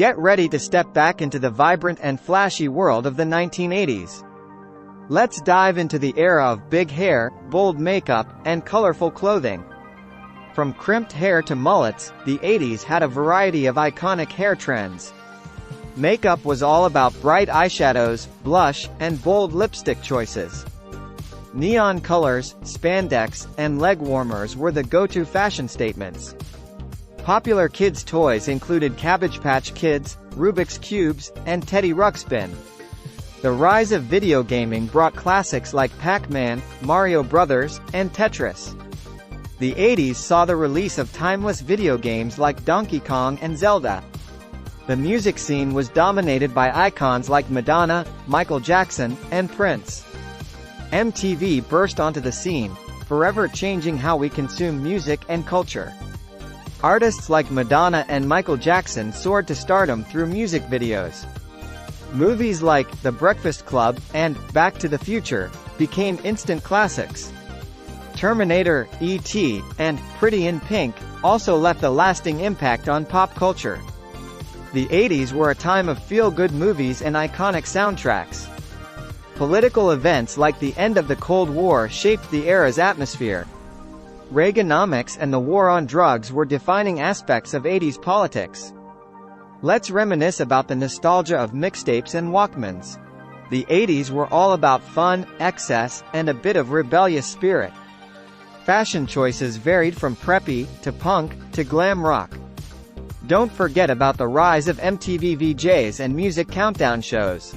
Get ready to step back into the vibrant and flashy world of the 1980s. Let's dive into the era of big hair, bold makeup, and colorful clothing. From crimped hair to mullets, the 80s had a variety of iconic hair trends. Makeup was all about bright eyeshadows, blush, and bold lipstick choices. Neon colors, spandex, and leg warmers were the go-to fashion statements. Popular kids' toys included Cabbage Patch Kids, Rubik's Cubes, and Teddy Ruxpin. The rise of video gaming brought classics like Pac-Man, Mario Bros., and Tetris. The 80s saw the release of timeless video games like Donkey Kong and Zelda. The music scene was dominated by icons like Madonna, Michael Jackson, and Prince. MTV burst onto the scene, forever changing how we consume music and culture. Artists like Madonna and Michael Jackson soared to stardom through music videos. Movies like The Breakfast Club and Back to the Future became instant classics. Terminator, E.T., and Pretty in Pink also left a lasting impact on pop culture. The 80s were a time of feel-good movies and iconic soundtracks. Political events like the end of the Cold War shaped the era's atmosphere. Reaganomics and the war on drugs were defining aspects of 80s politics. Let's reminisce about the nostalgia of mixtapes and Walkmans. The 80s were all about fun, excess, and a bit of rebellious spirit. Fashion choices varied from preppy, to punk, to glam rock. Don't forget about the rise of MTV VJs and music countdown shows.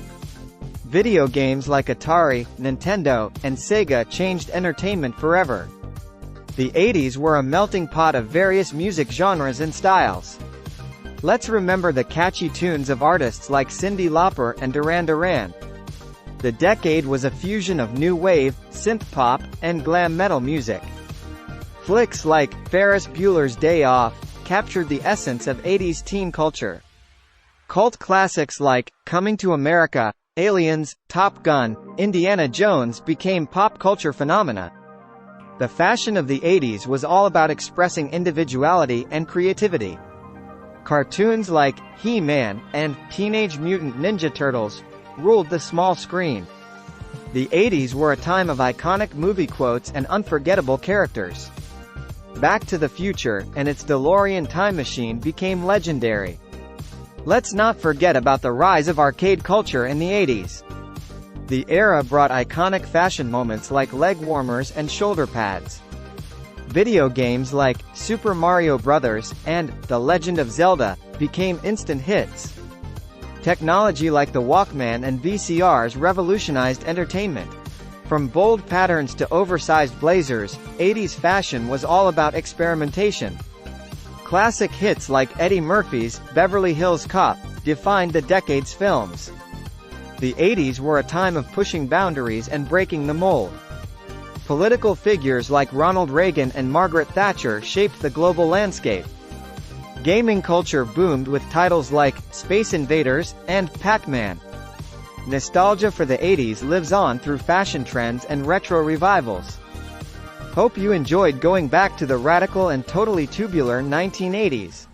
Video games like Atari, Nintendo, and Sega changed entertainment forever. The 80s were a melting pot of various music genres and styles. Let's remember the catchy tunes of artists like Cyndi Lauper and Duran Duran. The decade was a fusion of new wave, synth pop, and glam metal music. Flicks like Ferris Bueller's Day Off captured the essence of 80s teen culture. Cult classics like Coming to America, Aliens, Top Gun, Indiana Jones became pop culture phenomena. The fashion of the 80s was all about expressing individuality and creativity. Cartoons like He-Man and Teenage Mutant Ninja Turtles ruled the small screen. The 80s were a time of iconic movie quotes and unforgettable characters. Back to the Future and its DeLorean time machine became legendary. Let's not forget about the rise of arcade culture in the 80s. The era brought iconic fashion moments like leg warmers and shoulder pads. Video games like Super Mario Bros. And The Legend of Zelda became instant hits. Technology like the Walkman and VCRs revolutionized entertainment. From bold patterns to oversized blazers, 80s fashion was all about experimentation. Classic hits like Eddie Murphy's Beverly Hills Cop defined the decade's films. The 80s were a time of pushing boundaries and breaking the mold. Political figures like Ronald Reagan and Margaret Thatcher shaped the global landscape. Gaming culture boomed with titles like Space Invaders and Pac-Man. Nostalgia for the 80s lives on through fashion trends and retro revivals. Hope you enjoyed going back to the radical and totally tubular 1980s.